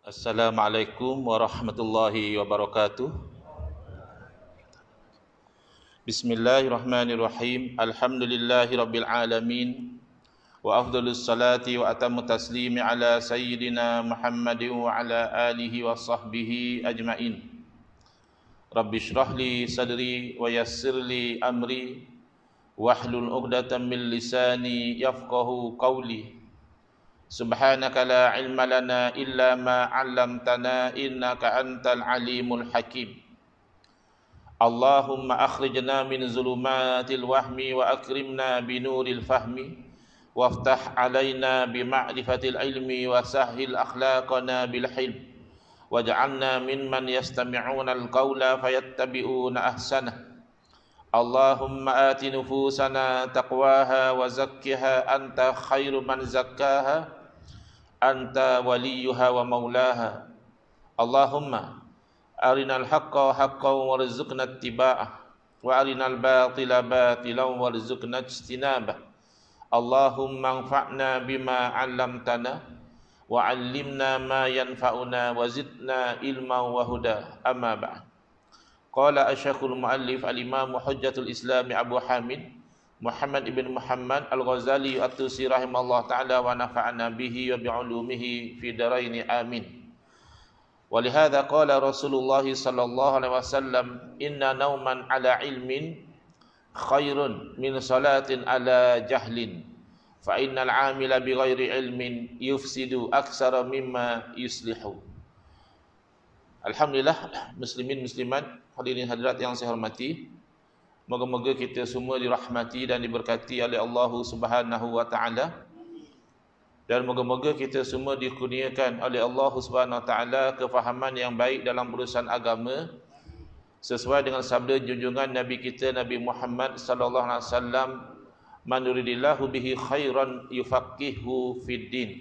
Assalamualaikum warahmatullahi wabarakatuh. Bismillahirrahmanirrahim. Alhamdulillahi rabbil alamin. Wa afdhalus salati wa atammu taslimi ala sayyidina Muhammadin wa ala alihi wa sahbihi ajmain. Rabbi shrah li sadri wa yassir li amri wahlul 'uqdatam min lisani yafqahu qawli. Subhanaka la ilma lana illa ma 'allamtana innaka antal alimul hakim. Allahumma akhrijna min zulumatil wahmi wa akrimna binuril fahmi waftah alaina bima'rifatil ilmi wa sahhil akhlaqana bil hilm waj'alna mimman yastami'una al-qawla fayattabi'una ahsanah. Allahumma ati nufusana taqwaha wa zakkiha anta khairu man zakkaha anta waliyuha wa maulaha. Allahumma arinal haqqa haqqan warzuqna ittiba'ah wa arinal batila batilan warzuqna ijtinabah. Allahumma anfa'na bima 'allamtana wa 'allimna ma yanfa'una wa zidna ilman wa huda. Amma ba'd. Qala asy-syekhul muallif al-imam hujjatul islam Abu Hamid Muhammad ibn Muhammad Al-Ghazali At-Tusi rahimahullah ta'ala wa nafa'ana bihi wa bi'ulumihi fi daraini amin. Walihada qala Rasulullah sallallahu alaihi wasallam inna nauman ala ilmin khairun min salatin ala jahlin fa innal 'amila bighairi ilmin yufsidu aksara mimma yuslihu. Alhamdulillah, muslimin muslimat, hadirin hadirat yang saya hormati, moga-moga kita semua dirahmati dan diberkati oleh Allah Subhanahu wa taala, dan moga-moga kita semua dikurniakan oleh Allah Subhanahu wa taala kefahaman yang baik dalam urusan agama sesuai dengan sabda junjungan Nabi kita Nabi Muhammad sallallahu alaihi wasallam, man yuridillahu bihi khairan yufaqihu fid din.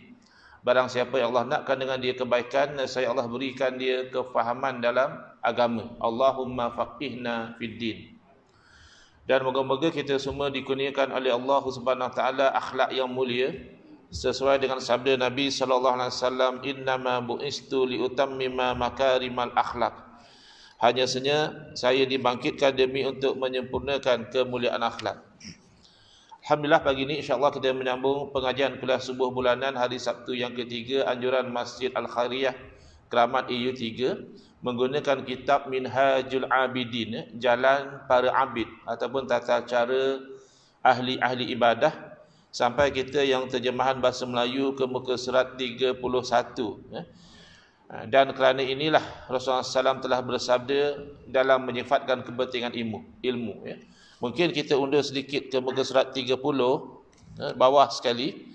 Barang siapa yang Allah nakkan dengan dia kebaikan, saya Allah berikan dia kefahaman dalam agama. Allahumma faqihna fid din. Dan moga-moga kita semua dikurniakan oleh Allah Subhanahu wa taala akhlak yang mulia sesuai dengan sabda Nabi sallallahu alaihi wasallam, innama bu'istu liutammima makarimal akhlak. Hanya saja saya dibangkitkan demi untuk menyempurnakan kemuliaan akhlak. Alhamdulillah, pagi ini insya-Allah kita menyambung pengajian kuliah subuh bulanan hari Sabtu yang ketiga anjuran Masjid Al-Khairiyah Keramat EU3 menggunakan kitab Minhajul Abidin, Jalan Para Abid, ataupun tata cara ahli-ahli ibadah, sampai kita yang terjemahan bahasa Melayu ke muka surat 31. Dan kerana inilah Rasulullah SAW telah bersabda dalam menyifatkan kepentingan ilmu. Mungkin kita undur sedikit ke muka surat 30, bawah sekali.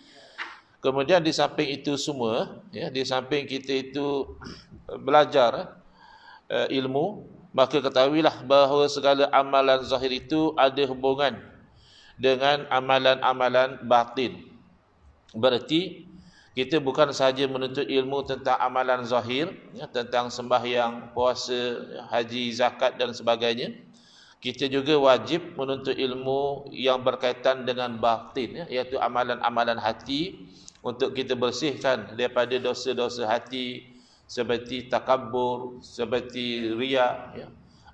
Kemudian di samping itu semua, di samping kita itu belajar ilmu, maka ketahuilah bahawa segala amalan zahir itu ada hubungan dengan amalan-amalan batin. Berarti kita bukan sahaja menuntut ilmu tentang amalan zahir, tentang sembahyang, puasa, haji, zakat dan sebagainya. Kita juga wajib menuntut ilmu yang berkaitan dengan batin, iaitu amalan-amalan hati, untuk kita bersihkan daripada dosa-dosa hati seperti takabbur, seperti riya,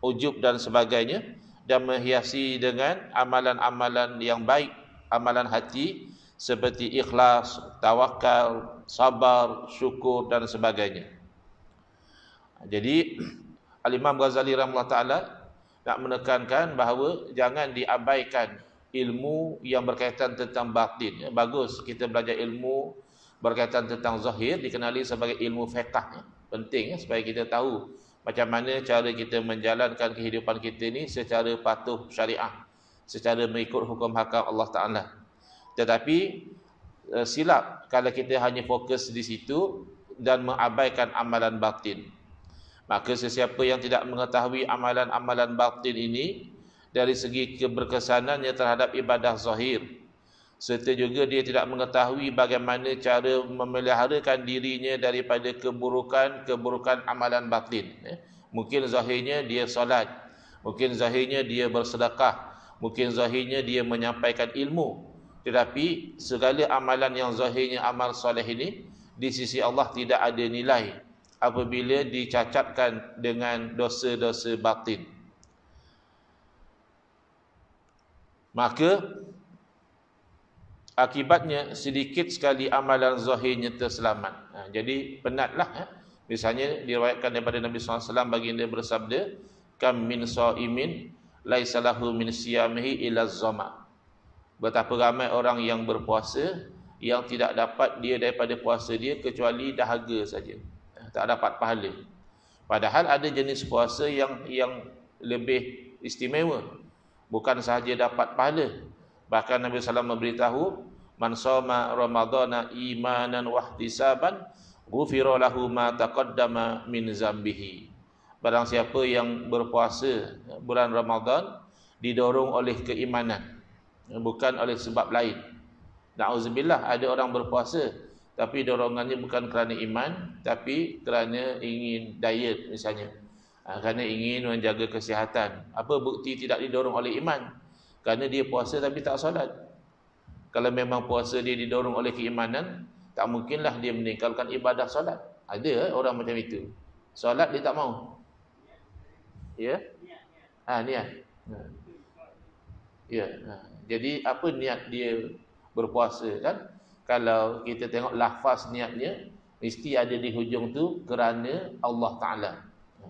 ujub dan sebagainya, dan menghiasi dengan amalan-amalan yang baik, amalan hati seperti ikhlas, tawakal, sabar, syukur dan sebagainya. Jadi Al-Imam Ghazali rahimahullah taala nak menekankan bahawa jangan diabaikan ilmu yang berkaitan tentang batin. Bagus kita belajar ilmu berkaitan tentang zahir, dikenali sebagai ilmu fiqh. Penting supaya kita tahu macam mana cara kita menjalankan kehidupan kita ni secara patuh syariah, secara mengikut hukum hakam Allah Ta'ala. Tetapi silap kalau kita hanya fokus di situ dan mengabaikan amalan batin. Maka sesiapa yang tidak mengetahui amalan-amalan batin ini dari segi keberkesanannya terhadap ibadah zahir, serta juga dia tidak mengetahui bagaimana cara memeliharakan dirinya daripada keburukan amalan batin. Mungkin zahirnya dia solat, mungkin zahirnya dia bersedekah, mungkin zahirnya dia menyampaikan ilmu, tetapi segala amalan yang zahirnya amal soleh ini di sisi Allah tidak ada nilai. apabila dicacatkan dengan dosa-dosa batin. Maka akibatnya sedikit sekali amalan zahirnya terselamat. Jadi penatlah. Misalnya diriwayatkan daripada Nabi SAW, baginda bersabda, kam min shaimin laisa lahu min siyamihi illa zama. Betapa ramai orang yang berpuasa yang tidak dapat dia daripada puasa dia kecuali dahaga saja, tak dapat pahala. Padahal ada jenis puasa yang lebih istimewa, bukan sahaja dapat pahala. Bahkan Nabi SAW memberitahu, man shoma ramadhana imanan wahtisaban ghufira lahu ma taqaddama min zambihi. Barang siapa yang berpuasa bulan Ramadan didorong oleh keimanan, bukan oleh sebab lain. Na'udzubillah, ada orang berpuasa tapi dorongannya bukan kerana iman, tapi kerana ingin diet misalnya, kerana ingin menjaga kesihatan. Apa bukti tidak didorong oleh iman? Kerana dia puasa tapi tak solat. Kalau memang puasa dia didorong oleh keimanan, tak mungkinlah dia meninggalkan ibadah solat. Ada orang macam itu. Solat dia tak mau. Ya? Niat. Ya. Jadi apa niat dia berpuasa kan? Kalau kita tengok lafaz niatnya, mesti ada di hujung tu kerana Allah Ta'ala.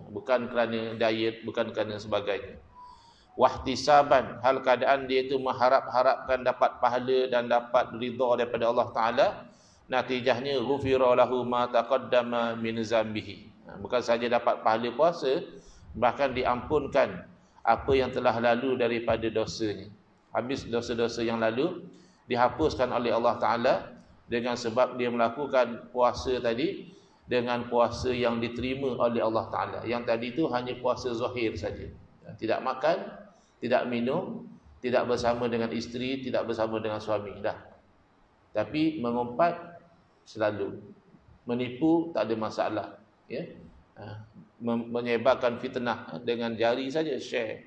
Bukan kerana diet, bukan kerana sebagainya. Wahtisaban, hal keadaan dia itu mengharap-harapkan dapat pahala dan dapat ridha daripada Allah Ta'ala. Natijahnya ghufira lahu ma taqaddama min zambihi. Bukan saja dapat pahala puasa, bahkan diampunkan apa yang telah lalu daripada dosanya. Habis dosa-dosa yang lalu dihapuskan oleh Allah Ta'ala dengan sebab dia melakukan puasa tadi dengan puasa yang diterima oleh Allah Ta'ala. Yang tadi itu hanya puasa zahir saja. Tidak makan, tidak minum, tidak bersama dengan isteri, tidak bersama dengan suami. Dah. Tapi mengumpat selalu. Menipu tak ada masalah. Ya? Menyebarkan fitnah dengan jari saja, share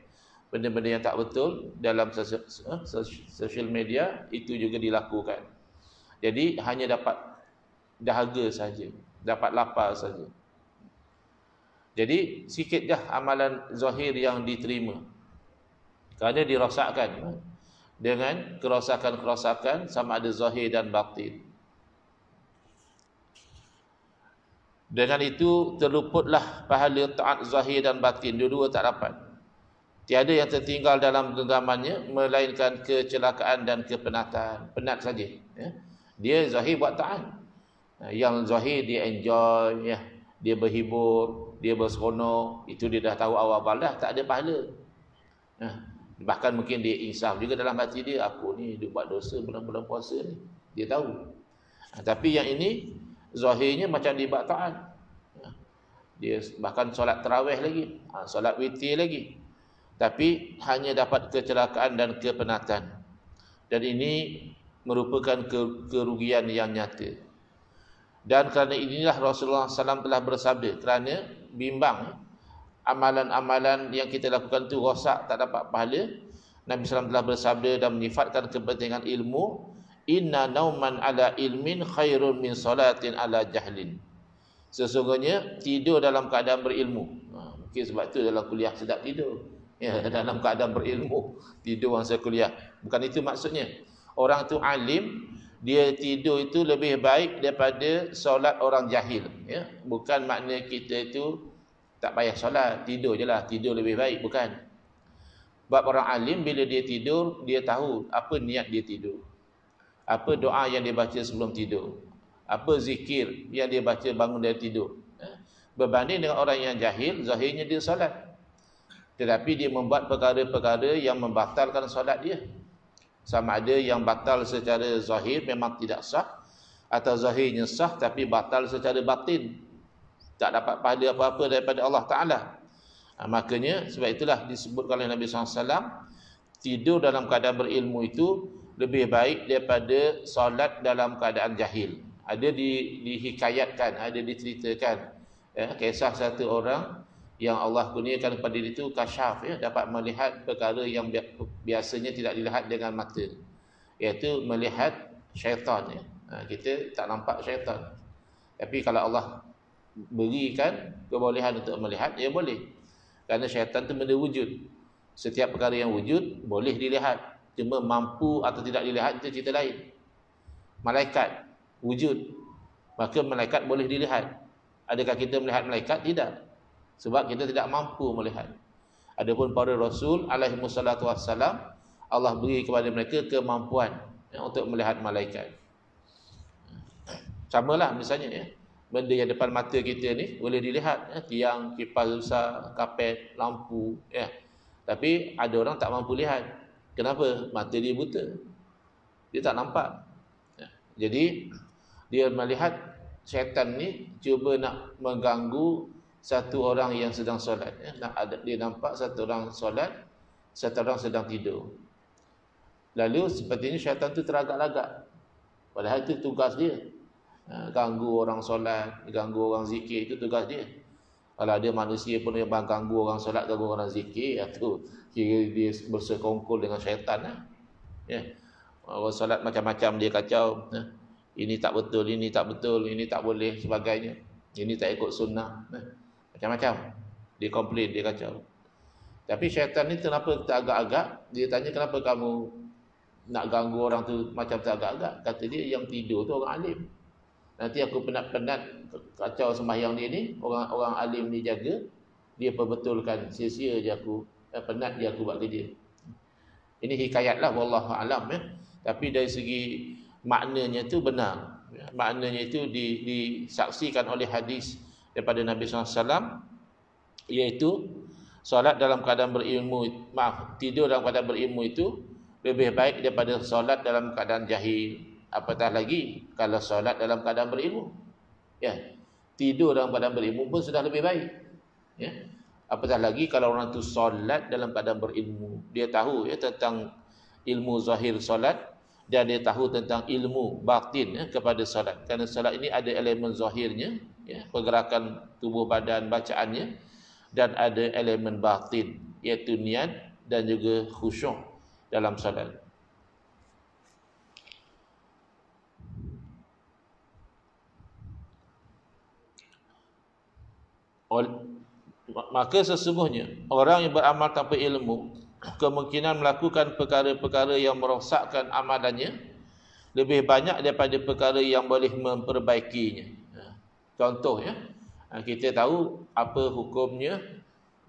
benda-benda yang tak betul dalam social media, itu juga dilakukan. Jadi hanya dapat dahaga saja, dapat lapar saja. Jadi sikit dah amalan zahir yang diterima, kerana dirosakkan dengan kerosakan-kerosakan sama ada zahir dan batin. Dengan itu terluputlah pahala taat zahir dan batin, dua-dua tak dapat. Tiada yang tertinggal dalam genggamannya melainkan kecelakaan dan kepenatan. Penat saja. Ya. Dia zahir buat taat. Yang zahir dia enjoy, ya. Dia berhibur, dia berseronok, itu dia dah tahu awal-awal dah tak ada pahala. Bahkan mungkin dia insaf juga dalam hati dia, aku ni duk buat dosa bulan-bulan puasa ni. Dia tahu. Tapi yang ini zahirnya macam dia buat taat. Dia bahkan solat tarawih lagi, solat witir lagi. Tapi hanya dapat kecelakaan dan kepenatan. Dan ini merupakan kerugian yang nyata. Dan kerana inilah Rasulullah SAW telah bersabda, kerana bimbang amalan-amalan yang kita lakukan itu rosak, tak dapat pahala, Nabi SAW telah bersabda dan menyifatkan kepentingan ilmu, inna nauman ala ilmin khairun min salatin ala jahlin. Sesungguhnya tidur dalam keadaan berilmu. Mungkin sebab itu dalam kuliah sedap tidur. Ya, dalam keadaan berilmu tidur masa kuliah. Bukan itu maksudnya. Orang tu alim, dia tidur itu lebih baik daripada solat orang jahil. Ya, bukan makna kita itu tak payah solat, tidur je lah, tidur lebih baik, bukan. Sebab orang alim bila dia tidur, dia tahu apa niat dia tidur, apa doa yang dia baca sebelum tidur, apa zikir yang dia baca bangun dari tidur. Berbanding dengan orang yang jahil, zahirnya dia solat, tetapi dia membuat perkara-perkara yang membatalkan solat dia. Sama ada yang batal secara zahir memang tidak sah, atau zahirnya sah tapi batal secara batin, tak dapat pahala apa-apa daripada Allah Ta'ala. Makanya sebab itulah disebutkan oleh Nabi SAW, tidur dalam keadaan berilmu itu lebih baik daripada solat dalam keadaan jahil. Ada dihikayatkan, ada diceritakan, kisah satu orang yang Allah kurniakan kepada dia itu kasyaf, dapat melihat perkara yang biasanya tidak dilihat dengan mata, iaitu melihat syaitan. Kita tak nampak syaitan, tapi kalau Allah berikan kebolehan untuk melihat, ya boleh. Kerana syaitan tu benda wujud. Setiap perkara yang wujud boleh dilihat. Cuma mampu atau tidak dilihat itu cerita lain. Malaikat wujud, maka malaikat boleh dilihat. Adakah kita melihat malaikat? Tidak. Sebab kita tidak mampu melihat. Adapun para rasul alaihi wassalatu wassalam, Allah beri kepada mereka kemampuan untuk melihat malaikat. Samalah misalnya ya, benda yang depan mata kita ni boleh dilihat, tiang, kipas besar, kapet, lampu ya. Tapi ada orang tak mampu lihat. Kenapa? Mata dia buta. Dia tak nampak. Ya. Jadi dia melihat syaitan ni cuba nak mengganggu satu orang yang sedang solat ya. Dia nampak satu orang solat, satu orang sedang tidur. Lalu sepertinya syaitan tu teragak-agak. Padahal itu tugas dia. Ganggu orang solat, ganggu orang zikir, itu tugas dia. Kalau ada manusia pun yang ganggu orang solat, ganggu orang zikir, itu kira dia bersekongkol dengan syaitan lah. Ya. Orang solat macam-macam dia kacau. Ini tak betul, ini tak betul, ini tak boleh, sebagainya. Ini tak ikut sunnah. Macam-macam. Dia komplain, dia kacau. Tapi syaitan ni kenapa teragak-agak? Dia tanya kenapa kamu nak ganggu orang tu macam teragak-agak. Kata dia yang tidur tu orang alim. Nanti aku penat-penat kacau sembahyang dia ni, orang alim ni jaga, dia perbetulkan, sia-sia je aku, penat je aku buat kerja. Ini hikayat lah, wallahu alam ya. Tapi dari segi maknanya tu benar. Maknanya itu disaksikan oleh hadis daripada Nabi SAW, iaitu solat dalam keadaan berilmu, tidur dalam keadaan berilmu itu lebih baik daripada solat dalam keadaan jahil. Apatah lagi kalau solat dalam keadaan berilmu. Ya. Tidur dalam keadaan berilmu pun sudah lebih baik. Ya. Apatah lagi kalau orang tu solat dalam keadaan berilmu. Dia tahu ya tentang ilmu zahir solat dan dia tahu tentang ilmu batin ya, kepada solat. Kerana solat ini ada elemen zahirnya, ya, pergerakan tubuh badan, bacaannya, dan ada elemen batin iaitu niat dan juga khusyuk dalam solat. Maka sesungguhnya orang yang beramal tanpa ilmu kemungkinan melakukan perkara-perkara yang merosakkan amalannya lebih banyak daripada perkara yang boleh memperbaikinya. Contoh ya, kita tahu apa hukumnya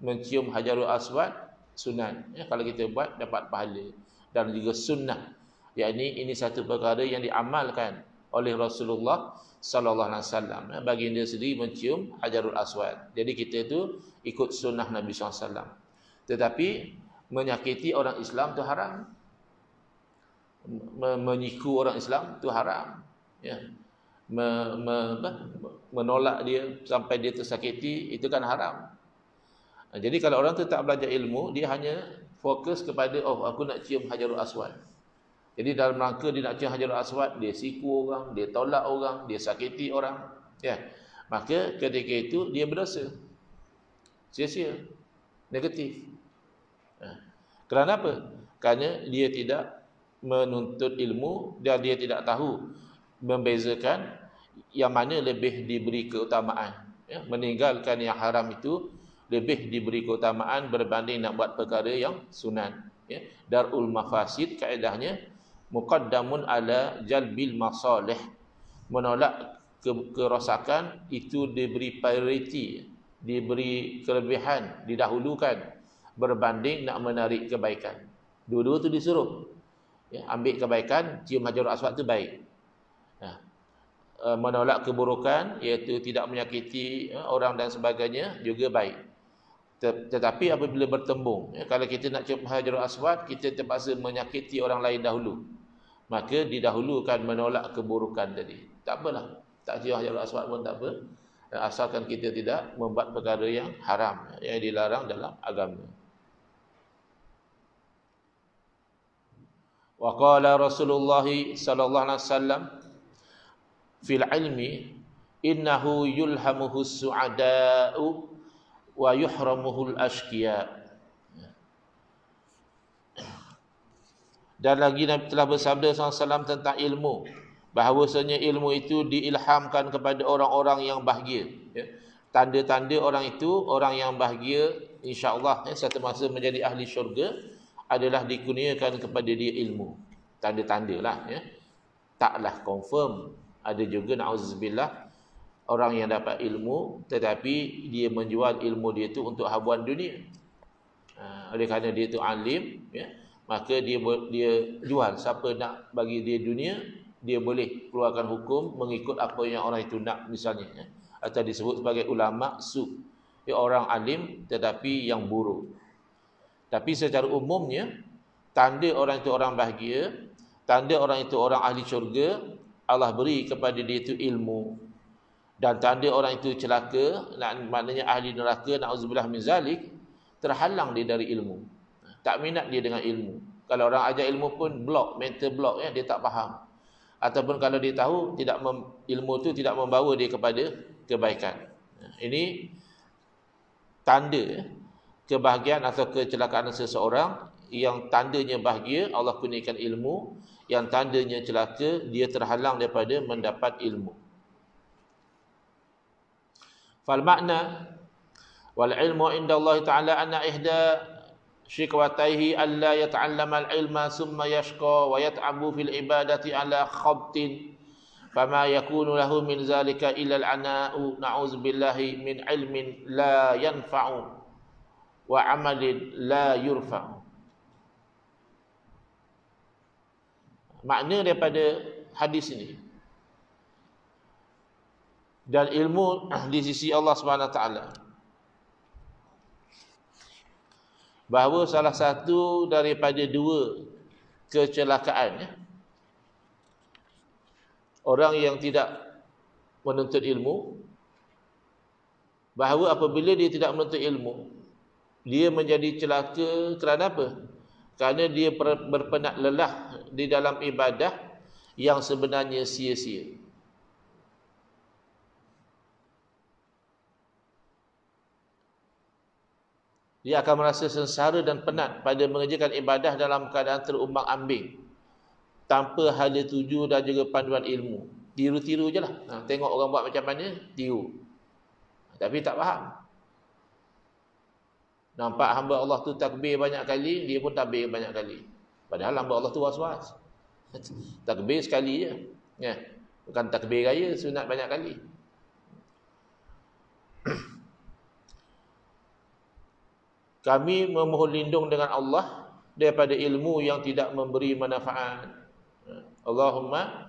mencium Hajarul Aswad, sunat ya, kalau kita buat dapat pahala, dan juga sunnah, yakni ini satu perkara yang diamalkan oleh Rasulullah sallallahu alaihi wasallam. Baginda sendiri mencium Hajarul Aswad. Jadi kita itu ikut sunnah Nabi sallallahu alaihi wasallam. Tetapi menyakiti orang Islam itu haram. Menyiku orang Islam itu haram. Ya. Menolak dia sampai dia tersakiti itu kan haram. Jadi kalau orang tu tak belajar ilmu, dia hanya fokus kepada aku nak cium Hajarul Aswad. Jadi dalam rangka dia nak cium Hajarul Aswad, dia siku orang, dia tolak orang, dia sakiti orang, ya. Maka ketika itu dia berdosa. Sia-sia. Negatif. Kerana apa? Kerana dia tidak menuntut ilmu dan dia tidak tahu membezakan yang mana lebih diberi keutamaan. Ya, meninggalkan yang haram itu lebih diberi keutamaan berbanding nak buat perkara yang sunat. Ya. Darul mafasid kaedahnya muqaddamun ala jalbil masalih. Menolak kerosakan itu diberi priority, diberi kelebihan, didahulukan berbanding nak menarik kebaikan. Dua-dua tu disuruh. Ya, ambil kebaikan, cium Hajarul Aswad tu baik. Ya. Menolak keburukan iaitu tidak menyakiti orang dan sebagainya juga baik. Tetapi apabila bertembung, ya, kalau kita nak cium Hajarul Aswad, kita terpaksa menyakiti orang lain dahulu, maka didahulukan menolak keburukan tadi. Tak apalah, tak cium Hajarul Aswad pun tak apa, asalkan kita tidak membuat perkara yang haram, yang dilarang dalam agama. Wa qala Rasulullah sallallahu alaihi wasallam fil ilmi innahu yulhamuhu su'ada'u wa yuhramuhul ashqiya. Dan lagi Nabi telah bersabda SAW tentang ilmu, bahawasanya ilmu itu diilhamkan kepada orang-orang yang bahagia, ya. Tanda-tanda orang itu, orang yang bahagia, insya-Allah, ya, satu masa menjadi ahli syurga adalah dikurniakan kepada dia ilmu. Tanda-tanda lah, ya. Taklah confirm. Ada juga na'udzubillah orang yang dapat ilmu tetapi dia menjual ilmu dia tu untuk habuan dunia. Oleh kerana dia tu alim, ya, maka dia jual. Siapa nak bagi dia dunia, dia boleh keluarkan hukum mengikut apa yang orang itu nak, misalnya, ya. Atau disebut sebagai ulama su, ya, orang alim tetapi yang buruk. Tapi secara umumnya tanda orang itu orang bahagia, tanda orang itu orang ahli syurga, Allah beri kepada dia itu ilmu. Dan tanda orang itu celaka, maknanya ahli neraka, na'udzubillah min zalik, terhalang dia dari ilmu. Tak minat dia dengan ilmu. Kalau orang ajar ilmu pun block, mental block, ya, dia tak faham. Ataupun kalau dia tahu, ilmu itu tidak membawa dia kepada kebaikan. Ini tanda, ya, kebahagiaan atau kecelakaan seseorang. Yang tandanya bahagia, Allah kurniakan ilmu. Yang tandanya celaka, dia terhalang daripada mendapat ilmu. Fal makna wal ilmu inda Allah Ta'ala anna ihda syikwataihi alla yata'allama al-ilma summa yashqa wa yat'abu fil ibadati ala khabtin fama yakunu lahu min zalika illa al-ana'u na'udzubillahi min ilmin la yanfa'u wa amalin la yurfa'u. Makna daripada hadis ini, dan ilmu di sisi Allah Subhanahu Wa Taala, bahawa salah satu daripada dua kecelakaan, ya, orang yang tidak menuntut ilmu, bahawa apabila dia tidak menuntut ilmu, dia menjadi celaka kerana apa? Kerana dia berpenat lelah di dalam ibadah yang sebenarnya sia-sia. Dia akan merasa sengsara dan penat pada mengerjakan ibadah dalam keadaan terumbang-ambing, tanpa hala tuju dan juga panduan ilmu. Tiru-tiru je lah. Tengok orang buat macam mana, tiru. Tapi tak faham. Nampak hamba Allah tu takbir banyak kali, dia pun takbir banyak kali. Padahal hamba Allah tu was-was. Takbir sekali je, ya. Bukan takbir raya, sunat banyak kali. Kami memohon lindung dengan Allah daripada ilmu yang tidak memberi manfaat. Allahumma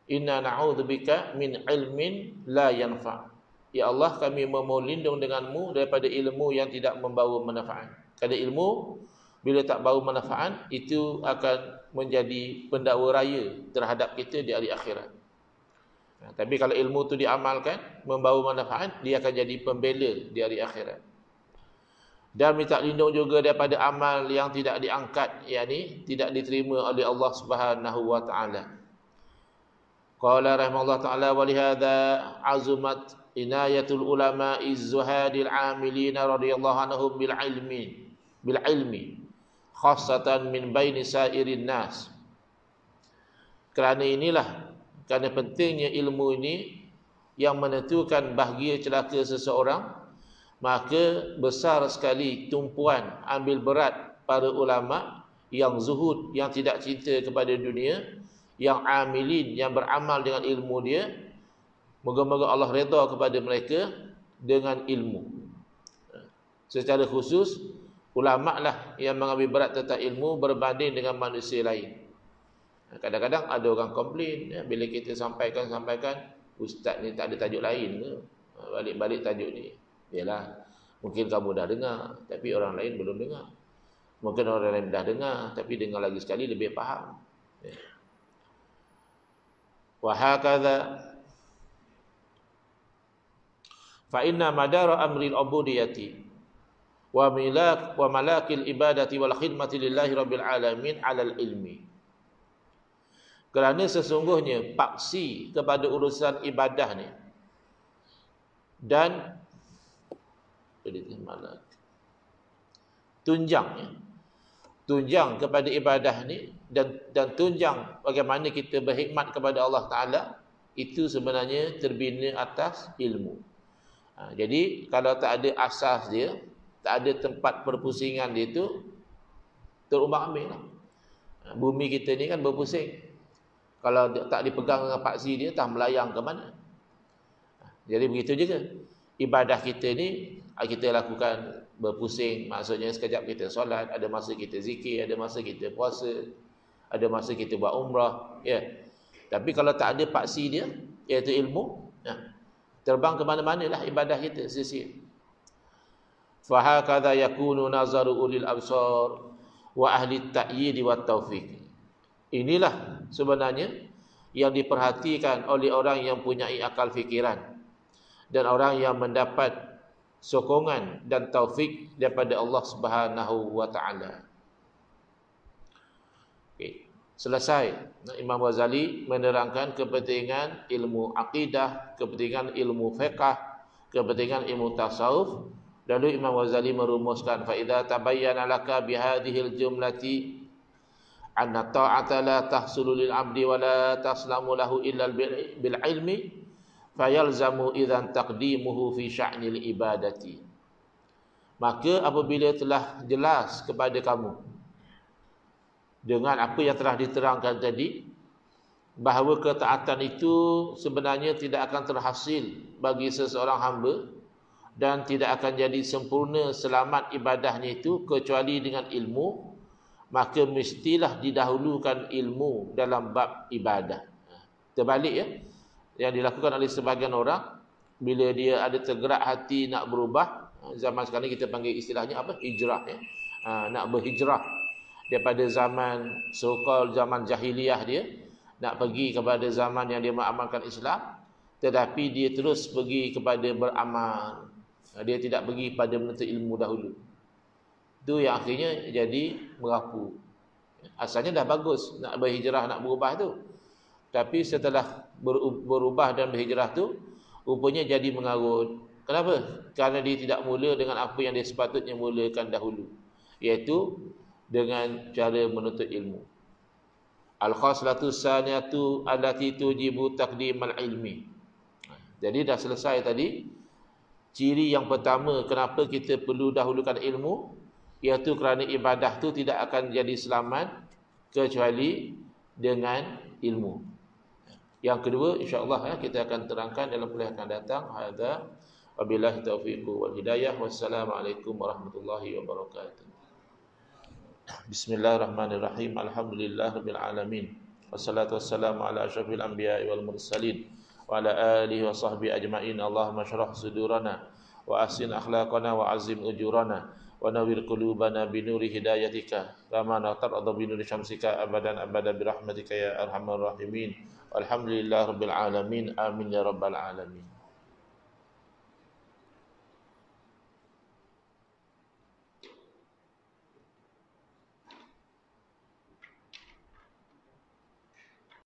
inna na'udzubika min ilmin la yanfa'. Ya Allah, kami memohon lindung denganmu daripada ilmu yang tidak membawa manfaat. Kerana ilmu bila tak bawa manfaat, itu akan menjadi pendakwa raya terhadap kita di hari akhirat. Tapi kalau ilmu itu diamalkan, membawa manfaat, dia akan jadi pembela di hari akhirat. Dan minta lindung juga daripada amal yang tidak diangkat, yakni tidak diterima oleh Allah Subhanahu wa taala. Qala rahimahullah taala wa lihadza azumat inayatul ulama'i az-zuhadil 'amilin radhiyallahu anhum bil ilmi khassatan min baini sairin nas. Kerana inilah, kerana pentingnya ilmu ini yang menentukan bahagia celaka seseorang, maka besar sekali tumpuan ambil berat para ulama yang zuhud, yang tidak cinta kepada dunia, yang amilin, yang beramal dengan ilmu dia. Moga-moga Allah redha kepada mereka dengan ilmu. Secara khusus, ulama lah yang mengambil berat tentang ilmu berbanding dengan manusia lain. Kadang-kadang ada orang komplain, ya, bila kita sampaikan, ustaz ni tak ada tajuk lain ke? Balik-balik tajuk ni. Yalah, mungkin kamu dah dengar, tapi orang lain belum dengar. Mungkin orang lain dah dengar, tapi dengar lagi sekali lebih faham. Wa hakadha fa inna madara amril ubudiyati wa malakil ibadati wal khidmati lillahi rabbil alamin 'alal ilmi. Kerana sesungguhnya paksi kepada urusan ibadah ni dan tunjangnya tunjang kepada ibadah ni dan tunjang bagaimana kita berkhidmat kepada Allah Ta'ala, itu sebenarnya terbina atas ilmu. Jadi kalau tak ada asas dia, tak ada tempat perpusingan dia tu, terumbang-ambing lah. Bumi kita ni kan berpusing. Kalau tak dipegang dengan paksi dia, tak melayang ke mana. Jadi begitu juga. Ibadah kita ni, kita lakukan berpusing. Maksudnya sekejap kita solat, ada masa kita zikir, ada masa kita puasa, ada masa kita buat umrah. Ya. Tapi kalau tak ada paksi dia, iaitu ilmu, terbang ke mana-mana lah ibadah kita, sia-sia. Fahakadha yakunu nazaru ulil absar wa ahli ta'yid wa taufiq. Inilah sebenarnya yang diperhatikan oleh orang yang punyai akal fikiran dan orang yang mendapat sokongan dan taufik daripada Allah Subhanahu wa taala. Okey, selesai. Imam Ghazali menerangkan kepentingan ilmu akidah, kepentingan ilmu fiqh, kepentingan ilmu tasawuf. Lalu Imam Ghazali merumuskan fa idza tabayyana laka bihadhil jumlati anna ta'ata la tahsulu lil 'abdi wa la taslamu lahu illa bil ilmi fayalzamu idzan taqdimuhu fi sya'nil ibadati. Maka apabila telah jelas kepada kamu dengan apa yang telah diterangkan tadi, bahawa ketaatan itu sebenarnya tidak akan terhasil bagi seseorang hamba dan tidak akan jadi sempurna selamat ibadahnya itu kecuali dengan ilmu, maka mestilah didahulukan ilmu dalam bab ibadah. Terbalik ya, yang dilakukan oleh sebahagian orang bila dia ada tergerak hati nak berubah. Zaman sekarang kita panggil istilahnya apa? Hijrah ya. Nak berhijrah daripada zaman so-called zaman jahiliyah dia, nak pergi kepada zaman yang dia mengamalkan Islam, tetapi dia terus pergi kepada beramal. Dia tidak pergi pada menuntut ilmu dahulu. Itu yang akhirnya jadi merapu. Asalnya dah bagus nak berhijrah, nak berubah tu, tapi setelah berubah dan berhijrah tu, rupanya jadi mengarut. Kenapa? Kerana dia tidak mula dengan apa yang dia sepatutnya mulakan dahulu, iaitu dengan cara menuntut ilmu. Al-khaslatu saniyatu allati tujibu taqdimal ilmi. Jadi dah selesai tadi. Ciri yang pertama kenapa kita perlu dahulukan ilmu, iaitu kerana ibadah tu tidak akan jadi selamat kecuali dengan ilmu. Yang kedua insya-Allah kita akan terangkan dalam kuliah akan datang. Hadza wabillahi taufiq wal hidayah. Wassalamualaikum warahmatullahi wabarakatuh. Bismillahirrahmanirrahim. Alhamdulillahirabbil alamin. Wassalatu wassalamu ala asyrafil anbiya'i wal mursalin wa ala alihi wa sahbihi ajma'in. Allahumma shrah sudurana wa ahsin akhlaqana wa azim ujurana wa nawwir qulubana bi nuri hidayatika kama nataradu bi nuri syamsika abadan abada bi rahmatika ya arhamar rahimin. Walhamdulillahirabbil alamin. Amin ya rabbal alamin.